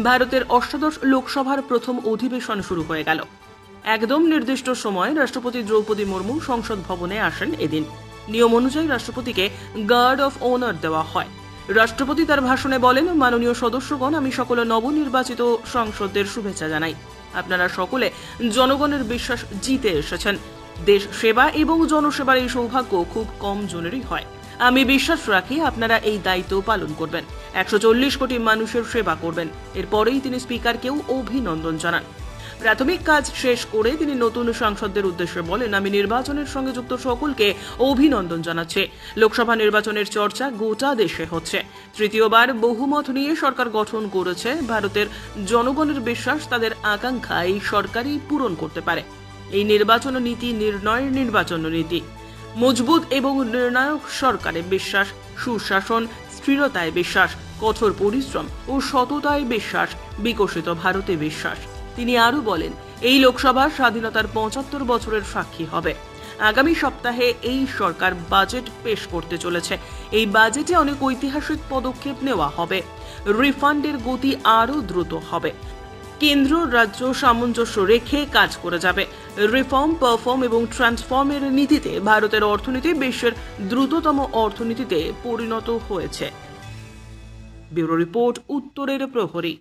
ভারতের অষ্টাদশ লোকসভার প্রথম অধিবেশন শুরু হয়ে গেল। একদম নির্দিষ্ট সময়ে রাষ্ট্রপতি দ্রৌপদী মুর্মু সংসদ ভবনে আসেন এদিন। নিয়ম অনুযায়ী রাষ্ট্রপতিকে গার্ড অফ অনার দেওয়া হয়। রাষ্ট্রপতি তার ভাষণে বলেন, মাননীয় সদস্যগণ, আমি সকল নবনির্বাচিত সাংসদদের শুভেচ্ছা জানাই। আপনারা সকলে জনগণের বিশ্বাস জিতে এসেছেন। দেশ সেবা এবং জনসেবার এই সৌভাগ্য খুব কম জনেরই হয়। আমি বিশ্বাস রাখি আপনারা এই দায়িত্ব পালন করবেন, 140 কোটি মানুষের সেবা করবেন। এরপরেই তিনি স্পিকারকেও অভিনন্দন জানান। প্রাথমিক কাজ শেষ করে তিনি নতুন সাংসদদের উদ্দেশ্যে বলেন, আমি নির্বাচনের সঙ্গে যুক্ত সকলকে অভিনন্দন জানাচ্ছি। লোকসভা নির্বাচনের চর্চা গোটা দেশে হচ্ছে। তৃতীয়বার বহুমত নিয়ে সরকার গঠন করেছে। ভারতের জনগণের বিশ্বাস, তাদের আকাঙ্ক্ষা এই সরকারই পূরণ করতে পারে। এই নির্বাচন নীতি নির্বাচন নীতি মজবুত এবং নির্ণায়ক সরকারে বিশ্বাস, সুশাসন, স্থিরতায় বিশ্বাস, কঠোর পরিশ্রম ও সততায় বিশ্বাস, বিকশিত ভারতে বিশ্বাস। তিনি আরও বলেন, এই লোকসভা স্বাধীনতার 75 বছরের সাক্ষী হবে। আগামী সপ্তাহে এই সরকার বাজেট পেশ করতে চলেছে। এই বাজেটে অনেক ঐতিহাসিক পদক্ষেপ নেওয়া হবে। রিফান্ডের গতি আরও দ্রুত হবে। কেন্দ্র রাজ্য সামঞ্জস্য রেখে কাজ করে যাবে। রিফর্ম, পারফর্ম এবং ট্রান্সফর্মের নীতিতে ভারতের অর্থনীতি বিশ্বের দ্রুততম অর্থনীতিতে পরিণত হয়েছে। ব্যুরো রিপোর্ট, উত্তরের প্রহরী।